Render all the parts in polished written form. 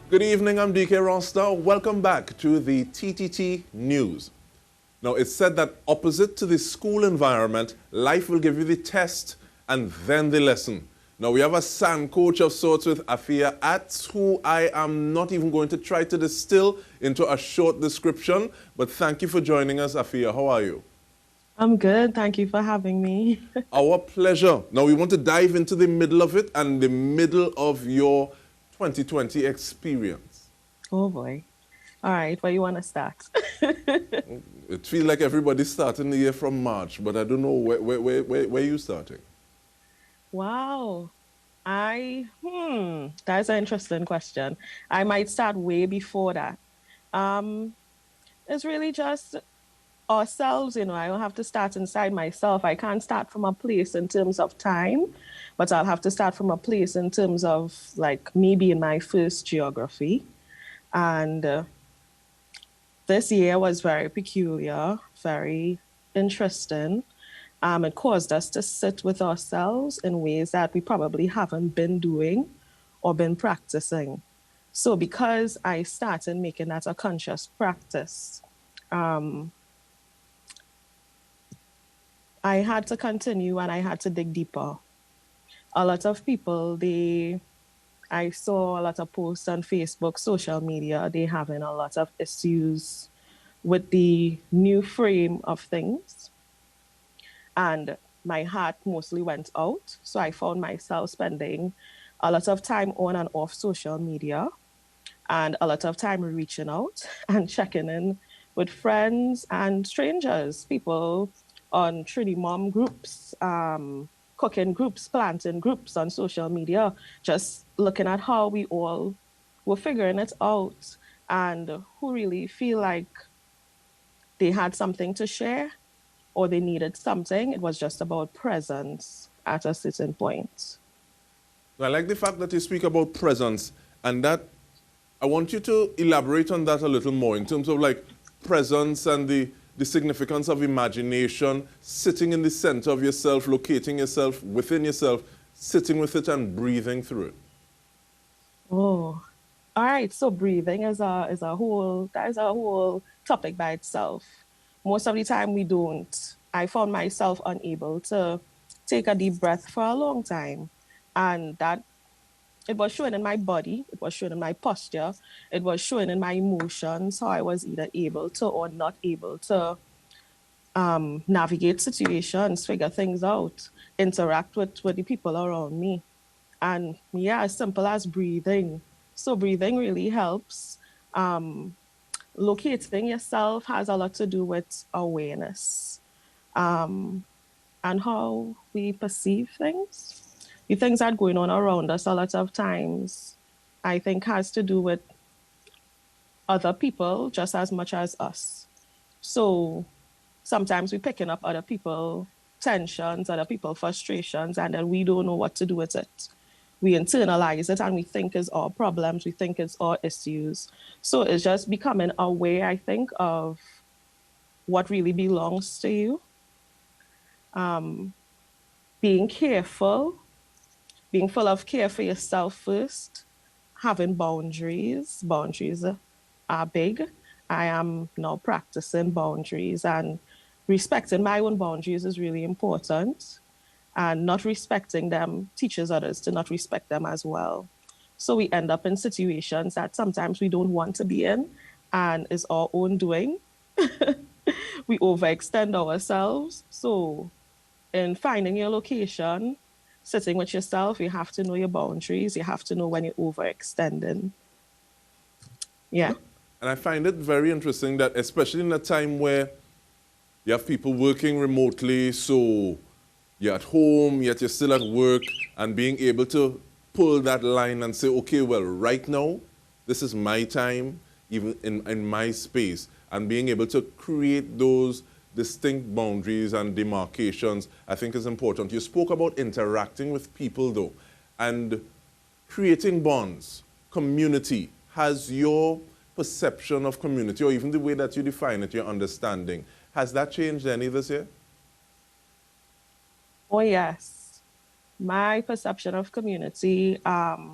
Good evening, I'm DK Roster. Welcome back to the TTT News. Now, it's said that opposite to the school environment, life will give you the test and then the lesson. Now, we have a sand coach of sorts with Apphia Attzs, who I am not even going to try to distill into a short description, but thank you for joining us, Apphia. How are you? I'm good. Thank you for having me. Our pleasure. Now, we want to dive into the middle of it and the middle of your 2020 experience. Oh boy. All right, where you want to start? It feels like everybody's starting the year from March, but I don't know where you starting. Wow. That's an interesting question. I might start way before that. Um, it's really just ourselves, I don't have to start inside myself. I can't start from a place in terms of time, but I'll have to start from a place in terms of like maybe in my first geography. And this year was very peculiar, very interesting. It caused us to sit with ourselves in ways that we probably haven't been doing or been practicing. So because I started making that a conscious practice, um, I had to continue and I had to dig deeper. A lot of people, I saw a lot of posts on Facebook, social media, they having a lot of issues with the new frame of things. And my heart mostly went out. So I found myself spending a lot of time on and off social media and a lot of time reaching out and checking in with friends and strangers, people on Trinity Mom groups, cooking groups, planting groups on social media, just looking at how we all were figuring it out and who really feel like they had something to share or they needed something. It was just about presence at a certain point. I like the fact that you speak about presence, and that I want you to elaborate on that a little more in terms of like presence and the significance of imagination, sitting in the center of yourself, locating yourself within yourself, sitting with it and breathing through it. Oh, all right. So breathing is a whole topic by itself. Most of the time we don't. I found myself unable to take a deep breath for a long time. And that it was showing in my body, it was showing in my posture, it was showing in my emotions, how I was either able to or not able to navigate situations, figure things out, interact with the people around me. And yeah, as simple as breathing. So breathing really helps. Um, Locating yourself has a lot to do with awareness and how we perceive things. The things that are going on around us a lot of times, I think, has to do with other people just as much as us. So sometimes we're picking up other people tensions, other people frustrations, and then we don't know what to do with it. We internalize it and we think it's our problems, we think it's our issues. So it's just becoming aware, I think, of what really belongs to you. Um, Being careful, being full of care for yourself first, having boundaries. Boundaries are big. I am now practicing boundaries and respecting my own boundaries is really important. And not respecting them teaches others to not respect them as well. So we end up in situations that sometimes we don't want to be in and is our own doing. We overextend ourselves. So in finding your location, sitting with yourself, you have to know your boundaries. You have to know when you're overextending. Yeah. And I find it very interesting that, especially in a time where you have people working remotely, so you're at home, yet you're still at work, and being able to pull that line and say, okay, well, right now, this is my time, even in my space, and being able to create those distinct boundaries and demarcations, I think is important. You spoke about interacting with people, though, and creating bonds, community. Has your perception of community, or even the way that you define it, your understanding, has that changed any this year? Oh, yes. My perception of community, I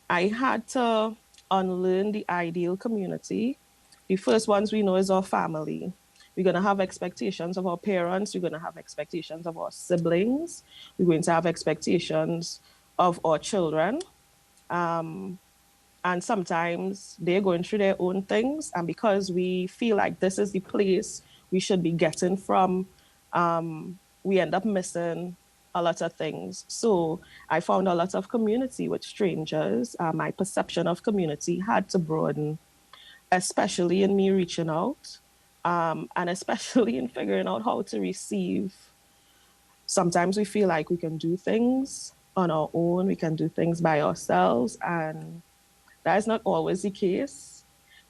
had to unlearn the ideal community. The first ones we know is our family. We're going to have expectations of our parents. We're going to have expectations of our siblings. We're going to have expectations of our children. And sometimes they're going through their own things. And because we feel like this is the place we should be getting from, we end up missing a lot of things. So I found a lot of community with strangers. My perception of community had to broaden, especially in me reaching out, and especially in figuring out how to receive. Sometimes we feel like we can do things on our own, we can do things by ourselves, and that is not always the case.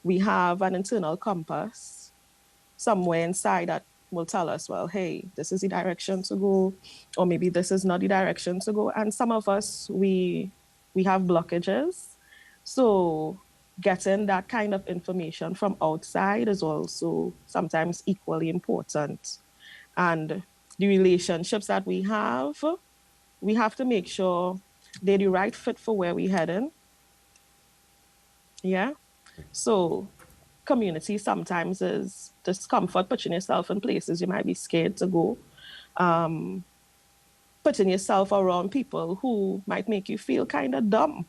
We have an internal compass somewhere inside that will tell us, well, hey, this is the direction to go, or maybe this is not the direction to go. And some of us, we have blockages. So getting that kind of information from outside is also sometimes equally important. And the relationships that we have to make sure they're the right fit for where we're heading. Yeah. So community sometimes is discomfort, putting yourself in places you might be scared to go, putting yourself around people who might make you feel kind of dumb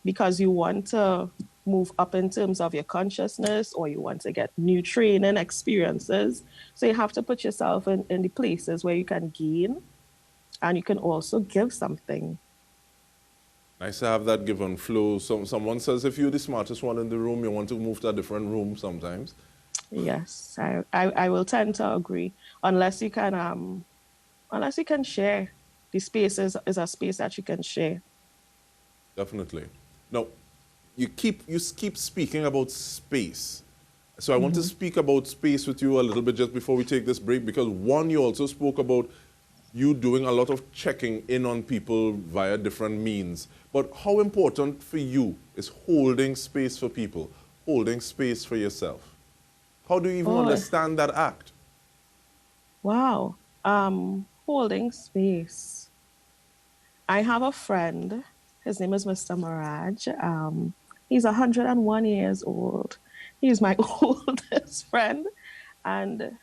because you want to move up in terms of your consciousness or you want to get new training experiences. So you have to put yourself in the places where you can gain and you can also give something. Nice to have that give and flow. Someone says if you're the smartest one in the room, you want to move to a different room sometimes. Yes, I will tend to agree. Unless you can share. The space is a space that you can share. Definitely. Now, you keep speaking about space. So I want to speak about space with you a little bit just before we take this break, because one, you also spoke about you doing a lot of checking in on people via different means. But how important for you is holding space for people, holding space for yourself? How do you even understand that act? Wow. Holding space. I have a friend. His name is Mr. Mirage. He's 101 years old. He's my oldest friend. And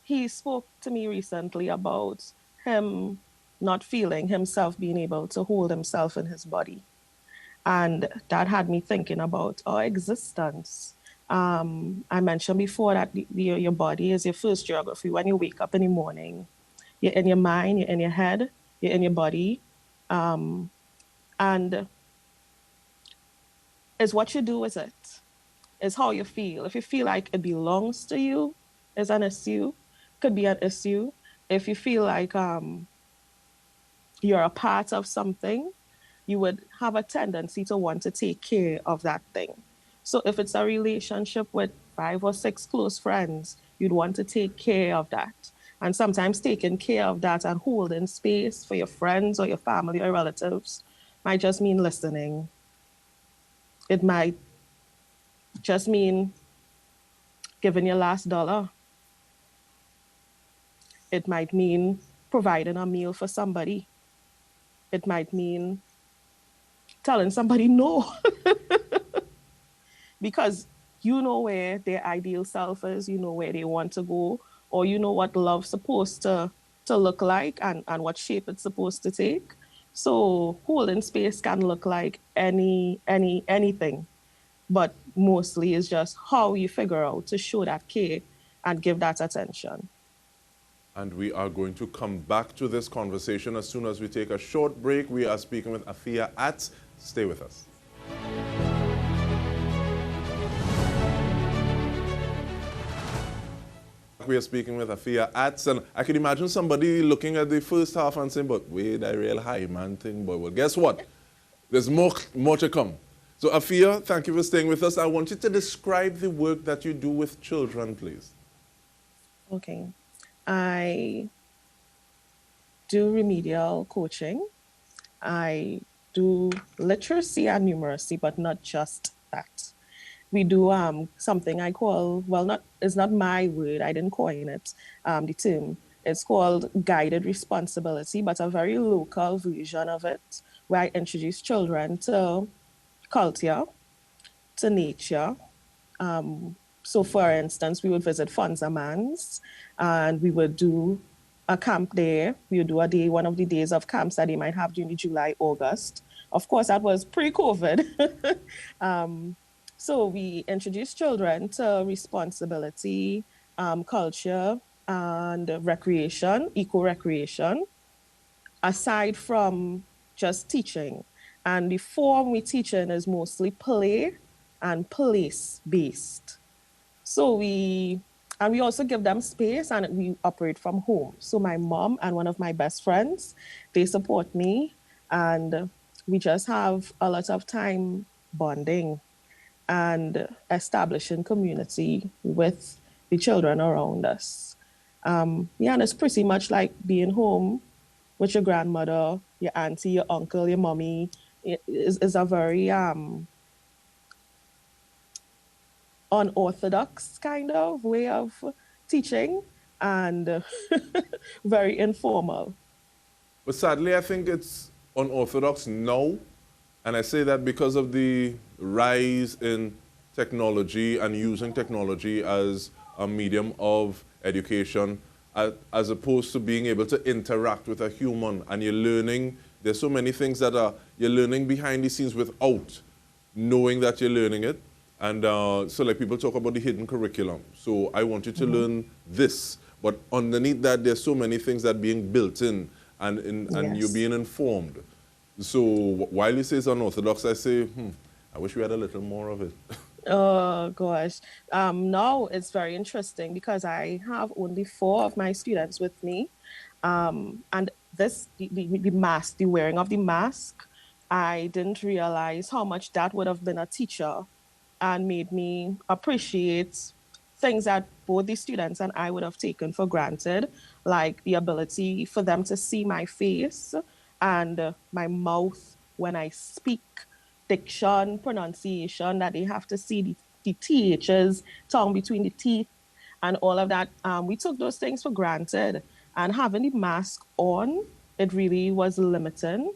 he spoke to me recently about him not feeling himself being able to hold himself in his body. And that had me thinking about our existence. I mentioned before that your body is your first geography. When you wake up in the morning, you're in your mind, you're in your head, you're in your body. And it's what you do with it. It's how you feel. If you feel like it belongs to you, it's an issue. Could be an issue. If you feel like you're a part of something, you would have a tendency to want to take care of that thing. So if it's a relationship with 5 or 6 close friends, you'd want to take care of that. And sometimes taking care of that and holding space for your friends or your family or relatives might just mean listening. It might just mean giving your last dollar. It might mean providing a meal for somebody. It might mean telling somebody no. Because you know where their ideal self is, you know where they want to go, or you know what love's supposed to look like and what shape it's supposed to take. So holding space can look like anything, but mostly it's just how you figure out to show that care and give that attention. And we are going to come back to this conversation as soon as we take a short break. We are speaking with Apphia Attzs. Stay with us. We are speaking with Apphia Attzs, and I can imagine somebody looking at the first half and saying, but wait, that real high man thing, boy. Well, guess what? There's more to come. So Apphia, thank you for staying with us. I want you to describe the work that you do with children, please. Okay. I do remedial coaching. I do literacy and numeracy, but not just that. We do something I call, it's not my word, I didn't coin it, the term. It's called guided responsibility, but a very local version of it, where I introduce children to culture, to nature. So for instance, we would visit Fonzamans and we would do a camp there. We would do a day, one of the days of camps that they might have during July, August. Of course, that was pre-COVID. So we introduced children to responsibility, culture, and recreation, eco-recreation, aside from just teaching. And the form we teach in is mostly play and place-based. So we also give them space and we operate from home. So my mom and one of my best friends, they support me and we just have a lot of time bonding and establishing community with the children around us. Yeah, and it's pretty much like being home with your grandmother, your auntie, your uncle, your mommy. It is a very unorthodox kind of way of teaching and very informal. But sadly, I think it's unorthodox now. And I say that because of the rise in technology and using technology as a medium of education, as opposed to being able to interact with a human. And you're learning, there's so many things that you're learning behind the scenes without knowing that you're learning it. And so like people talk about the hidden curriculum. So I want you to learn this. But underneath that, there's so many things that are being built in and Yes. you're being informed. So while you say it's unorthodox, I say, I wish we had a little more of it. Oh gosh. Now it's very interesting because I have only 4 of my students with me. And the mask, the wearing of the mask, I didn't realize how much that would have been a teacher and made me appreciate things that both the students and I would have taken for granted, like the ability for them to see my face and my mouth when I speak, diction, pronunciation, that they have to see the THs, tongue between the teeth, and all of that. We took those things for granted. And having the mask on, it really was limiting.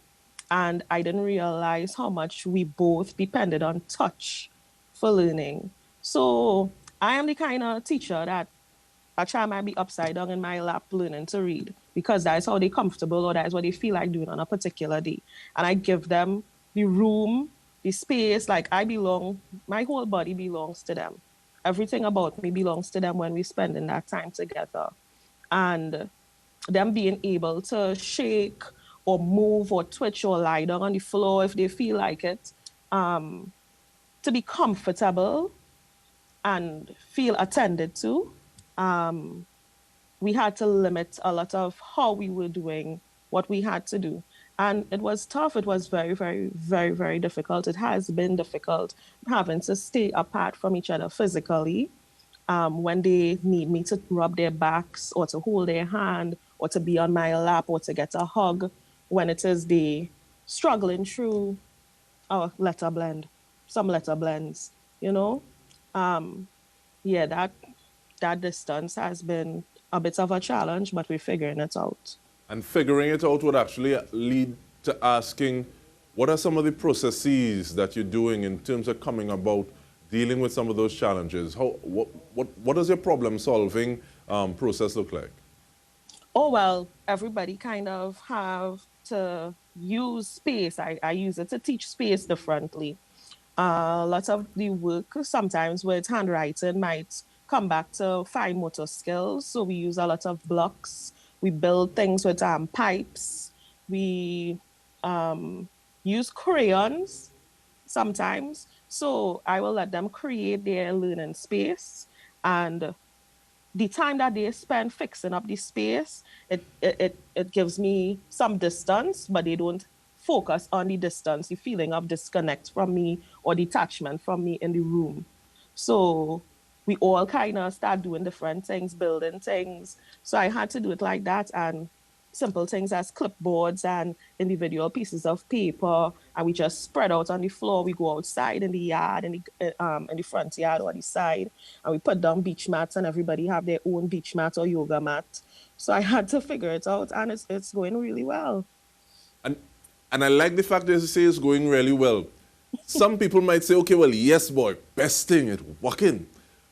And I didn't realize how much we both depended on touch for learning. So I am the kind of teacher that a child might be upside down in my lap learning to read because that's how they're comfortable or that's what they feel like doing on a particular day. And I give them the room, the space, like I belong, my whole body belongs to them. Everything about me belongs to them when we spend in that time together. And them being able to shake or move or twitch or lie down on the floor if they feel like it, to be comfortable and feel attended to, we had to limit a lot of how we were doing what we had to do. And it was tough. It was very, very, very, very difficult. It has been difficult having to stay apart from each other physically when they need me to rub their backs or to hold their hand or to be on my lap or to get a hug when it is the struggling through our letter blend, some letter blends, you know? Yeah, that distance has been a bit of a challenge, but we're figuring it out. And figuring it out would actually lead to asking, what are some of the processes that you're doing in terms of coming about dealing with some of those challenges? What does your problem-solving process look like? Oh, well, everybody kind of have to use space. I use it to teach space differently. Lots of the work sometimes with handwriting might come back to fine motor skills. So we use a lot of blocks. We build things with pipes. We use crayons sometimes. So I will let them create their learning space. And the time that they spend fixing up the space, it gives me some distance, but they don't focus on the distance, the feeling of disconnect from me or detachment from me in the room. So we all kind of start doing different things, building things. So I had to do it like that. And simple things as clipboards and individual pieces of paper, and we just spread out on the floor. We go outside in the yard, in the front yard or the side, and we put down beach mats, and everybody have their own beach mat or yoga mat. So I had to figure it out, and it's going really well. And I like the fact that you say it's going really well. some people might say, okay, well, yes, boy, best thing, it's working.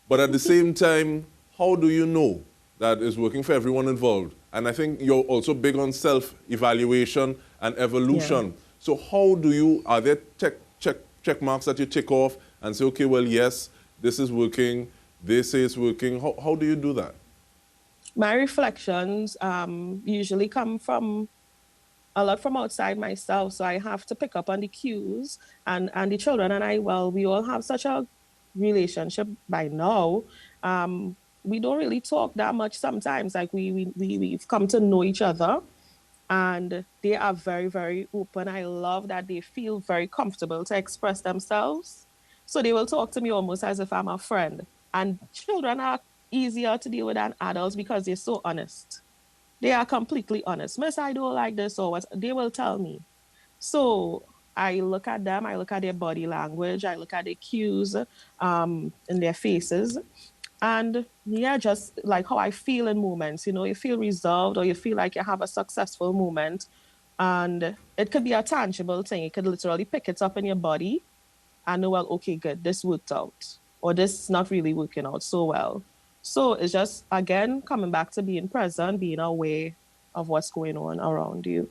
But at the same time, how do you know that it's working for everyone involved? And I think you're also big on self-evaluation and evolution. Yeah. So how do you, are there check marks that you tick off and say, okay, well, yes, this is working, they say it's working. How do you do that? My reflections usually come from a lot from outside myself. So I have to pick up on the cues, and the children and I, well, we all have such a relationship by now. We don't really talk that much sometimes. Like we've come to know each other, and they are very, very open. I love that they feel very comfortable to express themselves. So they will talk to me almost as if I'm a friend. And children are easier to deal with than adults because they're so honest. They are completely honest. Miss, I don't like this or what. They will tell me. So I look at them, I look at their body language, I look at their cues in their faces. And yeah, just like how I feel in moments, you know, you feel resolved or you feel like you have a successful moment. And it could be a tangible thing. You could literally pick it up in your body and know, well, okay, good, this worked out. Or this is not really working out so well. So it's just, again, coming back to being present, being aware of what's going on around you.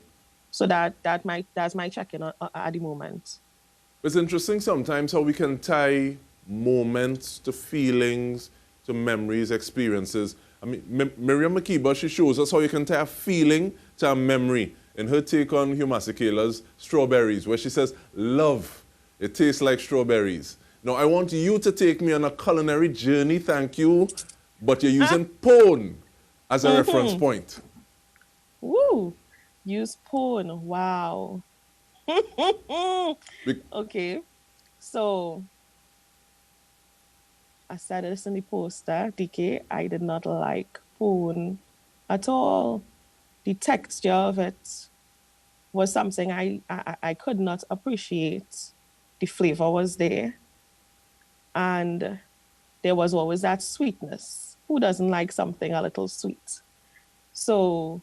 So that's my check-in at the moment. It's interesting sometimes how we can tie moments to feelings, to memories, experiences. I mean, Miriam Makeba, she shows us how you can tie a feeling to a memory in her take on Hugh Masekela's Strawberries, where she says, love, it tastes like strawberries. Now, I want you to take me on a culinary journey, thank you, but you're using pone as a reference point. Woo! Use pone. Wow. Okay. So I said this in the poster, DK. I did not like pone at all. The texture of it was something I could not appreciate. The flavor was there. And there was always that sweetness. Who doesn't like something a little sweet? So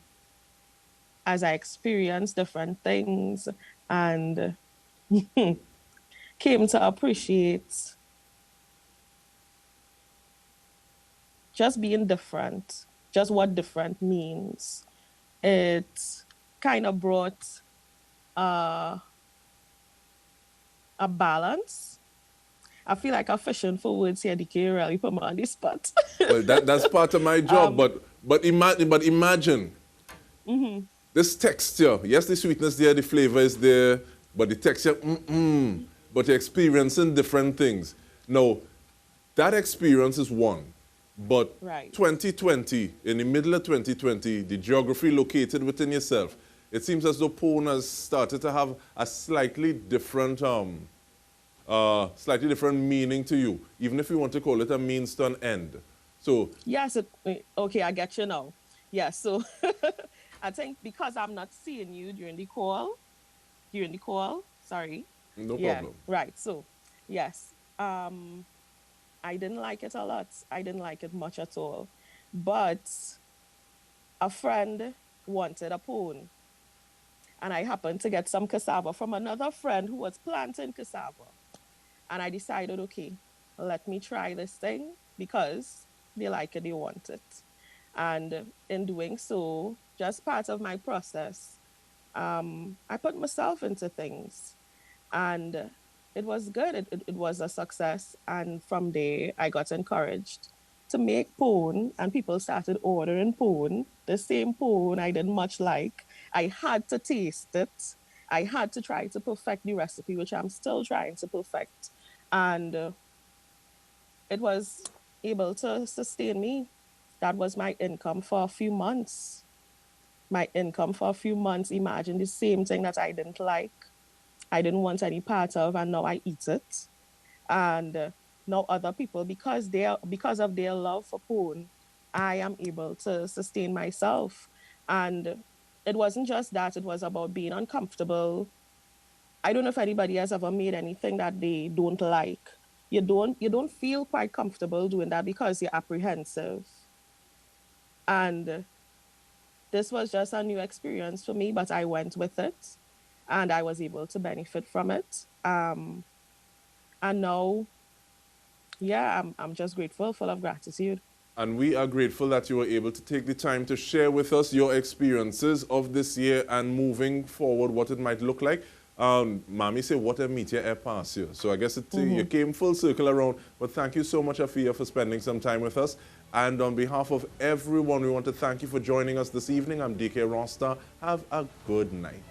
as I experienced different things and came to appreciate just being different, just what different means, it kind of brought uh, a balance. I feel like I'm fishing for words here, DK. Really put me on the spot. Well, that's part of my job, but imagine this texture. Yes, the sweetness there, the flavor is there, but the texture, but you're experiencing different things. Now, that experience is one, but Right. 2020, in the middle of 2020, the geography located within yourself, it seems as though pone has started to have a slightly different meaning to you, even if you want to call it a means to an end. So, Yes, okay, I get you now. Yeah, so I think because I'm not seeing you during the call, sorry. no Yeah, problem. right. So, yes, I didn't like it a lot. I didn't like it much at all. But a friend wanted a pone, and I happened to get some cassava from another friend who was planting cassava. And I decided, okay, let me try this thing because they like it, they want it. And in doing so, just part of my process, I put myself into things. And it was good. It was a success. And from there, I got encouraged to make pone, and people started ordering pone, the same pone I didn't much like. I had to taste it. I had to try to perfect the recipe, which I'm still trying to perfect. And it was able to sustain me. That was my income for a few months. My income for a few months. Imagine the same thing that I didn't like. I didn't want any part of, and now I eat it. And now other people, because of their love for porn, I am able to sustain myself. And it wasn't just that; it was about being uncomfortable. I don't know if anybody has ever made anything that they don't like. You don't feel quite comfortable doing that because you're apprehensive. And this was just a new experience for me, but I went with it and I was able to benefit from it. And now, yeah, I'm just grateful, full of gratitude. And we are grateful that you were able to take the time to share with us your experiences of this year and moving forward, what it might look like. Mommy say, what a meet your air pass you. So I guess you came full circle around. But thank you so much, Apphia, for spending some time with us. And on behalf of everyone, we want to thank you for joining us this evening. I'm DK Rosta. Have a good night.